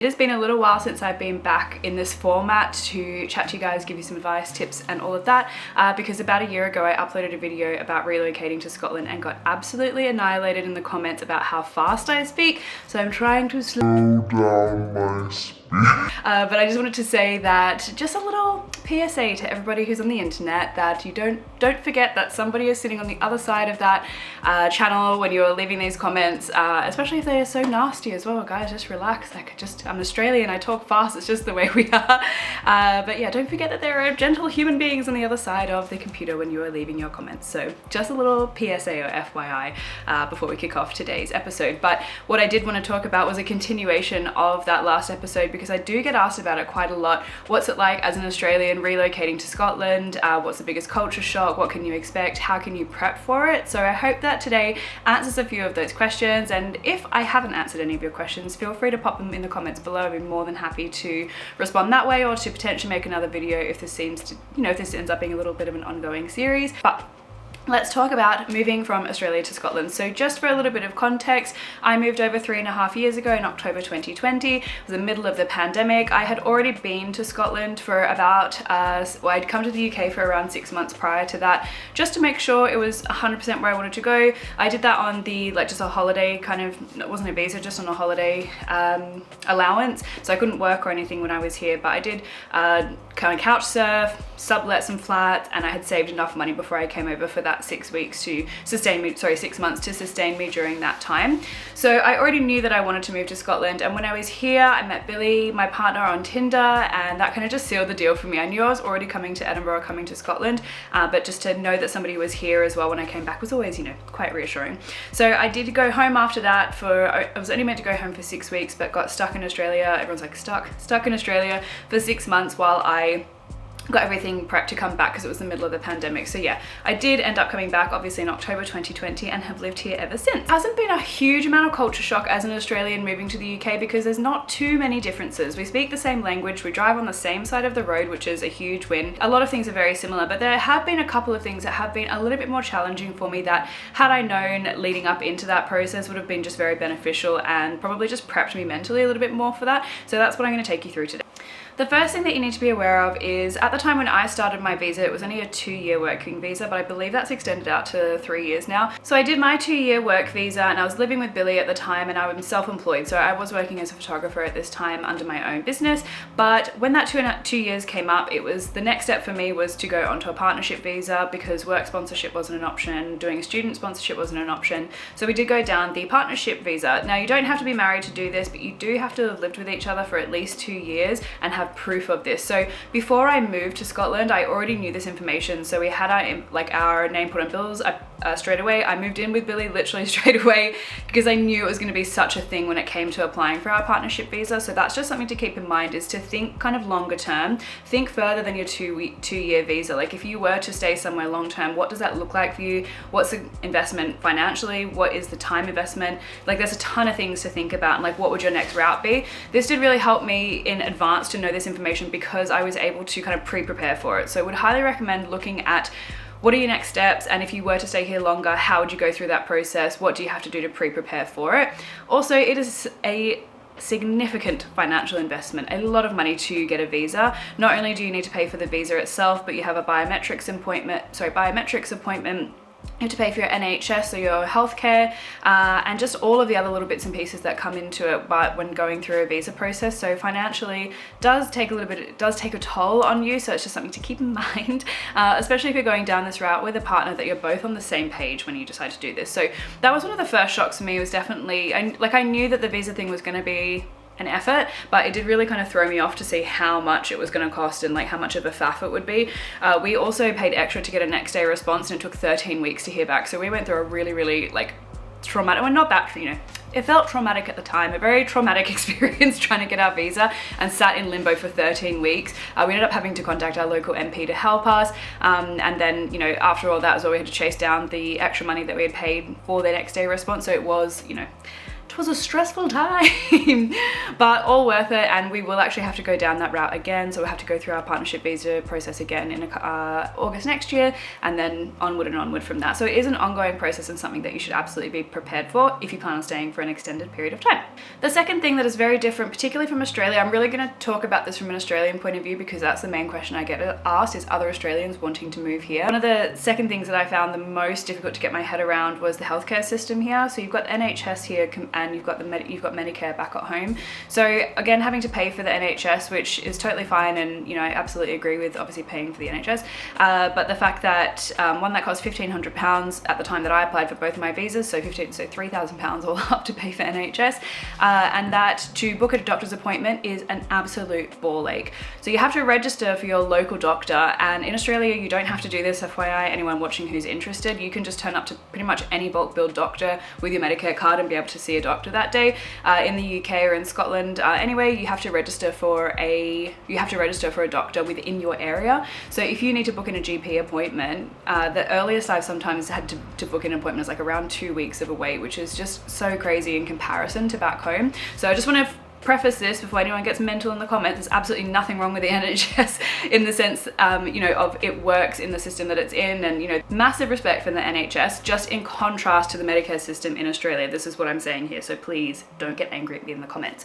It has been a little while since I've been back in this format to chat to you guys, give you some advice, tips and all of that, because about a year ago I uploaded a video about relocating to Scotland and got absolutely annihilated in the comments about how fast I speak, so I'm trying to slow down my speed. But I just wanted to say that, just a little PSA to everybody who's on the internet, that you don't forget that somebody is sitting on the other side of that channel when you're leaving these comments, especially if they are so nasty as well. Guys, just relax. I'm Australian, I talk fast, it's just the way we are. But yeah, don't forget that there are gentle human beings on the other side of the computer when you are leaving your comments. So just a little PSA or FYI before we kick off today's episode. But what I did want to talk about was a continuation of that last episode, because I do get asked about it quite a lot. What's it like as an Australian relocating to Scotland? What's the biggest culture shock? What can you expect? How can you prep for it? So I hope that today answers a few of those questions, and if I haven't answered any of your questions, feel free to pop them in the comments below. I'd be more than happy to respond that way, or to potentially make another video if this seems to, if this ends up being a little bit of an ongoing series. But let's talk about moving from Australia to Scotland. So just for a little bit of context, I moved over 3.5 years ago in October 2020. It was the middle of the pandemic. I had already been to Scotland for about, I'd come to the UK for around 6 months prior to that, just to make sure it was 100% where I wanted to go. I did that on the, just a holiday kind of, it wasn't a visa, just on a holiday allowance. So I couldn't work or anything when I was here, but I did kind of couch surf, sublet some flats, and I had saved enough money before I came over for that 6 months to sustain me during that time. So I already knew that I wanted to move to Scotland, and when I was here I met Billy, my partner, on Tinder, and that kind of just sealed the deal for me. I knew I was already coming to Edinburgh, coming to Scotland, but just to know that somebody was here as well when I came back was always, quite reassuring. So I did go home after that I was only meant to go home for 6 weeks, but got stuck in Australia. Everyone's like, stuck in Australia for 6 months while I got everything prepped to come back, because it was the middle of the pandemic. So yeah, I did end up coming back obviously in October 2020 and have lived here ever since. It hasn't been a huge amount of culture shock as an Australian moving to the UK, because there's not too many differences. We speak the same language, we drive on the same side of the road, which is a huge win. A lot of things are very similar, but there have been a couple of things that have been a little bit more challenging for me that, had I known leading up into that process, would have been just very beneficial and probably just prepped me mentally a little bit more for that. So that's what I'm going to take you through today. The first thing that you need to be aware of is, at the time when I started my visa, it was only a 2-year working visa, but I believe that's extended out to 3 years now. So I did my 2-year work visa, and I was living with Billy at the time, and I was self-employed. So I was working as a photographer at this time under my own business. But when that 2 years came up, it was the next step for me was to go onto a partnership visa, because work sponsorship wasn't an option, doing a student sponsorship wasn't an option. So we did go down the partnership visa. Now, you don't have to be married to do this, but you do have to have lived with each other for at least 2 years and have proof of this. So before I moved to Scotland, I already knew this information. So we had our name put on bills straight away. I moved in with Billy literally straight away, because I knew it was going to be such a thing when it came to applying for our partnership visa. So that's just something to keep in mind, is to think kind of longer term, think further than your 2-year visa. Like, if you were to stay somewhere long term, what does that look like for you? What's the investment financially? What is the time investment? There's a ton of things to think about, and what would your next route be? This did really help me in advance to know this information, because I was able to kind of pre-prepare for it. So I would highly recommend looking at what are your next steps, and if you were to stay here longer, how would you go through that process? What do you have to do to pre-prepare for it? Also, it is a significant financial investment, a lot of money to get a visa. Not only do you need to pay for the visa itself, but you have a biometrics appointment. You have to pay for your NHS, or your healthcare, and just all of the other little bits and pieces that come into it, but when going through a visa process. So financially, it does take a toll on you. So it's just something to keep in mind, especially if you're going down this route with a partner, that you're both on the same page when you decide to do this. So that was one of the first shocks for me. Was definitely, I knew that the visa thing was going to be an effort, but it did really kind of throw me off to see how much it was going to cost, and how much of a faff it would be. We also paid extra to get a next day response, and it took 13 weeks to hear back. So we went through a really, really traumatic, well, not that, it felt traumatic at the time, a very traumatic experience trying to get our visa, and sat in limbo for 13 weeks. We ended up having to contact our local MP to help us, and then after all that was all, we had to chase down the extra money that we had paid for the next day response. So it was was a stressful time, but all worth it. And we will actually have to go down that route again. So we'll have to go through our partnership visa process again in August next year, and then onward and onward from that. So it is an ongoing process and something that you should absolutely be prepared for if you plan on staying for an extended period of time. The second thing that is very different, particularly from Australia, I'm really going to talk about this from an Australian point of view because that's the main question I get asked, is other Australians wanting to move here. One of the second things that I found the most difficult to get my head around was the healthcare system here. So you've got NHS here and you've got Medicare back at home. So again, having to pay for the NHS, which is totally fine, and you know, I absolutely agree with obviously paying for the NHS, but the fact that one that cost £1,500 at the time that I applied for both my visas, so £3,000 all up to pay for NHS, and that to book a doctor's appointment is an absolute ball ache. So you have to register for your local doctor, and in Australia you don't have to do this, FYI, anyone watching who's interested. You can just turn up to pretty much any bulk billed doctor with your Medicare card and be able to see a doctor that day. In the UK or in Scotland, anyway, you have to register for a doctor within your area. So if you need to book in a GP appointment, the earliest I've sometimes had to book an appointment is like around 2 weeks of a wait, which is just so crazy in comparison to back home. So I just want to preface this before anyone gets mental in the comments. There's absolutely nothing wrong with the NHS in the sense, you know, of it works in the system that it's in, and you know, massive respect for the NHS, just in contrast to the Medicare system in Australia. This is what I'm saying here, so please don't get angry at me in the comments.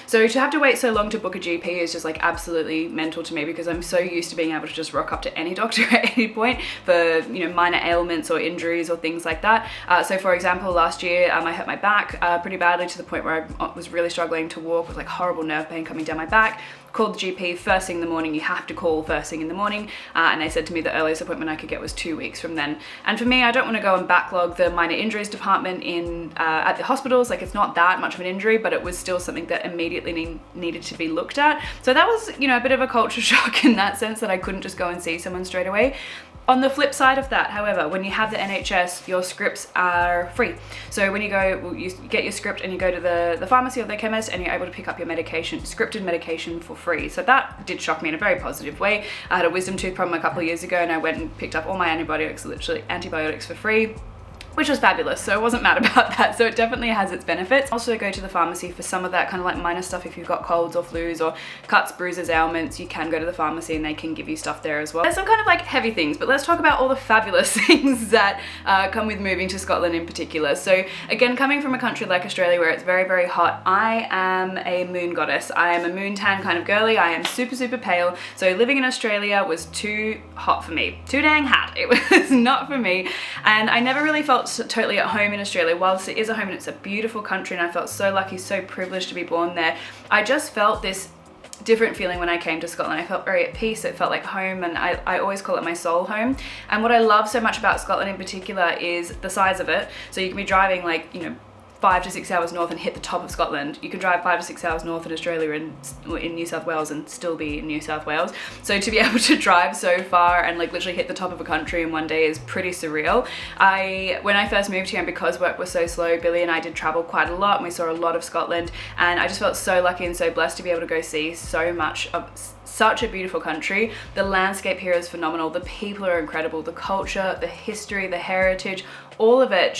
So to have to wait so long to book a GP is just like absolutely mental to me, because I'm so used to being able to just rock up to any doctor at any point for, you know, minor ailments or injuries or things like that. So for example, last year I hurt my back pretty badly to the point where I was really struggling to walk with like horrible nerve pain coming down my back. Called the GP first thing in the morning. You have to call first thing in the morning, and they said to me the earliest appointment I could get was 2 weeks from then. And for me, I don't want to go and backlog the minor injuries department in at the hospitals. Like, it's not that much of an injury, but it was still something that immediately needed to be looked at. So that was, you know, a bit of a culture shock in that sense, that I couldn't just go and see someone straight away. On the flip side of that, however, when you have the NHS, your scripts are free. So when you go, you get your script and you go to the pharmacy or the chemist, and you're able to pick up your medication, scripted medication, for free. So that did shock me in a very positive way. I had a wisdom tooth problem a couple of years ago, and I went and picked up all my antibiotics, literally antibiotics, for free, which was fabulous. So I wasn't mad about that. So it definitely has its benefits. Also go to the pharmacy for some of that kind of like minor stuff. If you've got colds or flus or cuts, bruises, ailments, you can go to the pharmacy and they can give you stuff there as well. There's some kind of like heavy things, but let's talk about all the fabulous things that come with moving to Scotland in particular. So again, coming from a country like Australia where it's very, very hot, I am a moon goddess. I am a moon tan kind of girly. I am super, super pale. So living in Australia was too hot for me. Too dang hot. It was not for me. And I never really felt totally at home in Australia. Whilst it is a home and it's a beautiful country, and I felt so lucky, so privileged to be born there, I just felt this different feeling when I came to Scotland. I felt very at peace. It felt like home, and I always call it my soul home. And what I love so much about Scotland in particular is the size of it. So you can be driving like, you know, 5 to 6 hours north and hit the top of Scotland. You can drive 5 to 6 hours north in Australia and in New South Wales and still be in New South Wales. So to be able to drive so far and like literally hit the top of a country in one day is pretty surreal. When I first moved here, and because work was so slow, Billy and I did travel quite a lot, and we saw a lot of Scotland, and I just felt so lucky and so blessed to be able to go see so much of such a beautiful country. The landscape here is phenomenal. The people are incredible. The culture, the history, the heritage, all of it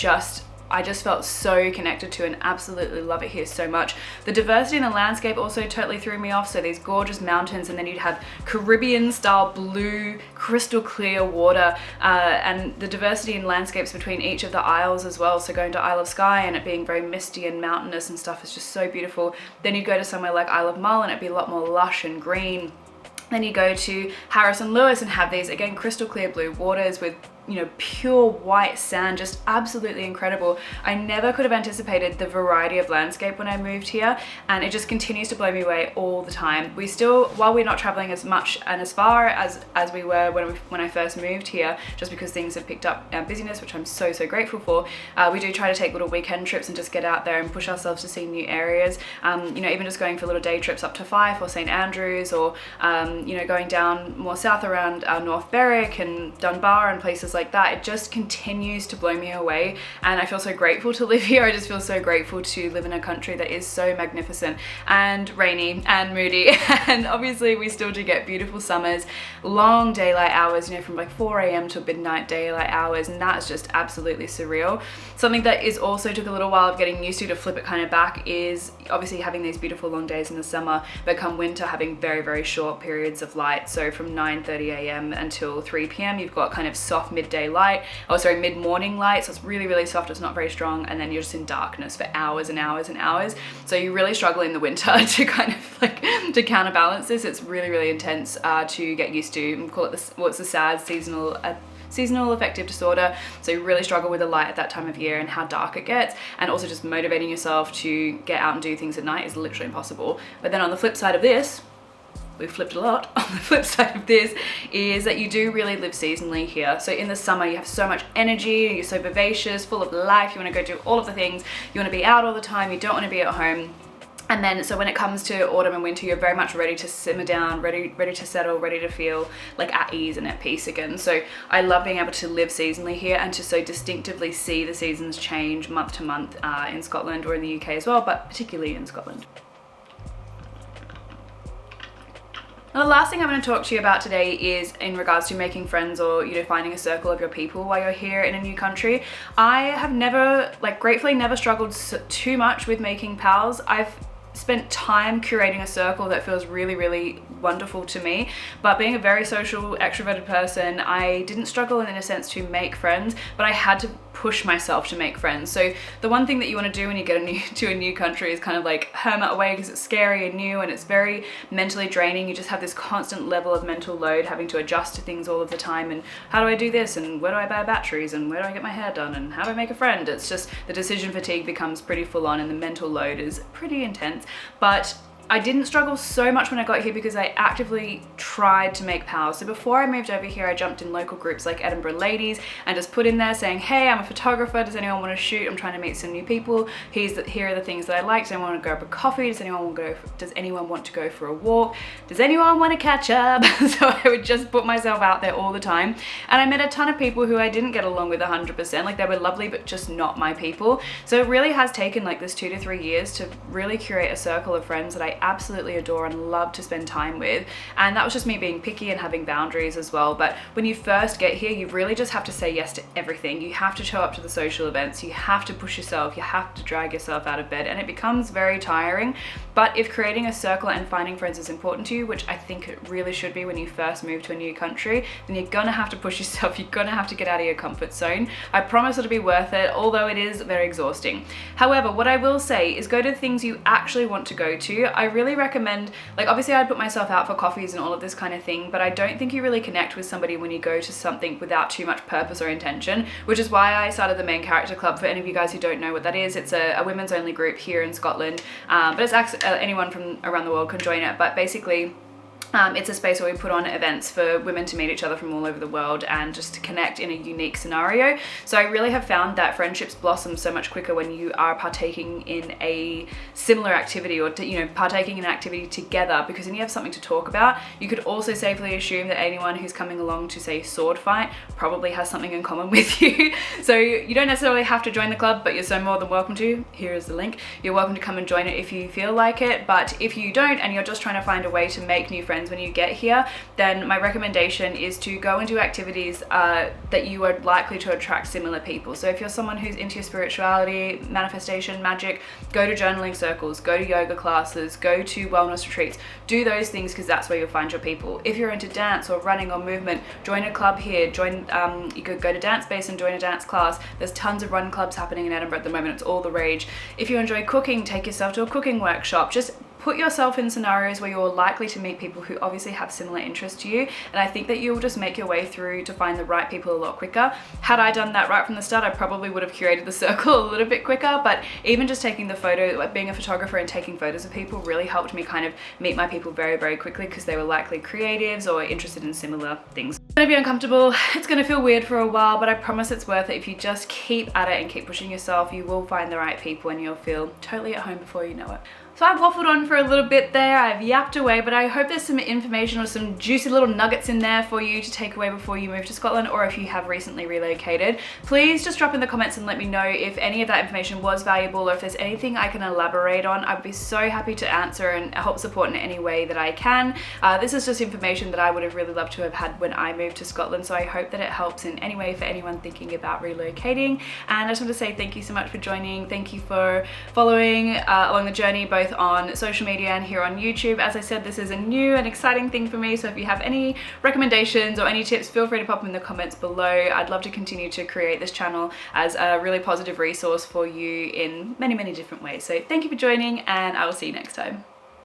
I just felt so connected to, and absolutely love it here so much. The diversity in the landscape also totally threw me off. So these gorgeous mountains, and then you'd have Caribbean style blue, crystal clear water, and the diversity in landscapes between each of the isles as well. So going to Isle of Skye and it being very misty and mountainous and stuff is just so beautiful. Then you'd go to somewhere like Isle of Mull and it'd be a lot more lush and green. Then you go to Harris and Lewis and have these, again, crystal clear blue waters with, you know, pure white sand, just absolutely incredible. I never could have anticipated the variety of landscape when I moved here, and it just continues to blow me away all the time. We still, while we're not traveling as much and as far as we were when I first moved here, just because things have picked up our busyness, which I'm so, so grateful for, we do try to take little weekend trips and just get out there and push ourselves to see new areas. You know, even just going for little day trips up to Fife or St Andrews, or you know, going down more south around North Berwick and Dunbar and places like like that, it just continues to blow me away. And I feel so grateful to live here. I just feel so grateful to live in a country that is so magnificent and rainy and moody. And obviously we still do get beautiful summers, long daylight hours, you know, from like 4 a.m. to midnight daylight hours, and that's just absolutely surreal. Something that is also took a little while of getting used to flip it kind of back is obviously having these beautiful long days in the summer, but come winter having very, very short periods of light. So from 9:30 a.m. until 3 p.m. you've got kind of soft midday light, mid-morning light, so it's really, really soft, it's not very strong, and then you're just in darkness for hours and hours and hours. So you really struggle in the winter to kind of like to counterbalance this. It's really, really intense to get used to. We call it it's a SAD, seasonal affective disorder. So you really struggle with the light at that time of year and how dark it gets, and also just motivating yourself to get out and do things at night is literally impossible. But then on the flip side of this, we've flipped a lot. On the flip side of this is that you do really live seasonally here. So in the summer you have so much energy, you're so vivacious, full of life, you want to go do all of the things, you want to be out all the time, you don't want to be at home. And then, so when it comes to autumn and winter, you're very much ready to simmer down, ready to settle, ready to feel like at ease and at peace again. So I love being able to live seasonally here and to so distinctively see the seasons change month to month in Scotland or in the UK as well, but particularly in Scotland. Now, the last thing I'm going to talk to you about today is in regards to making friends, or, you know, finding a circle of your people while you're here in a new country. I have never, gratefully never struggled too much with making pals. I've spent time curating a circle that feels really, really wonderful to me, but being a very social, extroverted person, I didn't struggle in a sense to make friends, but I had to push myself to make friends. So the one thing that you want to do when you get to a new country is kind of like hermit away, because it's scary and new and it's very mentally draining. You just have this constant level of mental load, having to adjust to things all of the time, and how do I do this, and where do I buy batteries, and where do I get my hair done, and how do I make a friend. It's just the decision fatigue becomes pretty full on and the mental load is pretty intense. But I didn't struggle so much when I got here because I actively tried to make pals. So before I moved over here, I jumped in local groups like Edinburgh Ladies and just put in there saying, hey, I'm a photographer, does anyone want to shoot? I'm trying to meet some new people. Here are the things that I like. Does anyone want to grab a coffee? Does anyone want to go for a walk? Does anyone want to catch up? So I would just put myself out there all the time. And I met a ton of people who I didn't get along with 100%. Like, they were lovely, but just not my people. So it really has taken like this 2 to 3 years to really curate a circle of friends that I absolutely adore and love to spend time with. And that was just me being picky and having boundaries as well. But when you first get here, you really just have to say yes to everything. You have to show up to the social events, you have to push yourself, you have to drag yourself out of bed, and it becomes very tiring. But if creating a circle and finding friends is important to you, which I think it really should be when you first move to a new country, then you're gonna have to push yourself, you're gonna have to get out of your comfort zone. I promise it'll be worth it, although it is very exhausting. However, what I will say is go to things you actually want to go to. I really recommend, like, obviously I'd put myself out for coffees and all of this kind of thing, but I don't think you really connect with somebody when you go to something without too much purpose or intention, which is why I started the Main Character Club. For any of you guys who don't know what that is, it's a women's only group here in Scotland, but it's actually anyone from around the world can join it. But basically it's a space where we put on events for women to meet each other from all over the world and just to connect in a unique scenario. So I really have found that friendships blossom so much quicker when you are partaking in a similar activity, or partaking in an activity together, because then you have something to talk about. You could also safely assume that anyone who's coming along to, say, sword fight probably has something in common with you. So you don't necessarily have to join the club, but you're so more than welcome to. Here is the link. You're welcome to come and join it if you feel like it. But if you don't, and you're just trying to find a way to make new friends when you get here, then my recommendation is to go and do activities that you are likely to attract similar people. So if you're someone who's into your spirituality, manifestation, magic, go to journaling circles, go to yoga classes, go to wellness retreats, do those things, because that's where you'll find your people. If you're into dance or running or movement, join a club here. You could go to Dance Base and join a dance class. There's tons of run clubs happening in Edinburgh at the moment. It's all the rage. If you enjoy cooking, take yourself to a cooking workshop. Just put yourself in scenarios where you're likely to meet people who obviously have similar interests to you, and I think that you'll just make your way through to find the right people a lot quicker. Had I done that right from the start, I probably would have curated the circle a little bit quicker, but even just taking the photo, like being a photographer and taking photos of people, really helped me kind of meet my people very, very quickly, because they were likely creatives or interested in similar things. It's gonna be uncomfortable, it's gonna feel weird for a while, but I promise it's worth it. If you just keep at it and keep pushing yourself, you will find the right people and you'll feel totally at home before you know it. So I've waffled on for a little bit there, I've yapped away, but I hope there's some information or some juicy little nuggets in there for you to take away before you move to Scotland, or if you have recently relocated. Please just drop in the comments and let me know if any of that information was valuable, or if there's anything I can elaborate on. I'd be so happy to answer and help support in any way that I can. This is just information that I would have really loved to have had when I moved to Scotland, so I hope that it helps in any way for anyone thinking about relocating. And I just want to say thank you so much for joining. Thank you for following along the journey, both on social media and here on YouTube. As I said, this is a new and exciting thing for me, so if you have any recommendations or any tips, feel free to pop them in the comments below. I'd love to continue to create this channel as a really positive resource for you in many, many different ways. So thank you for joining, and I will see you next time.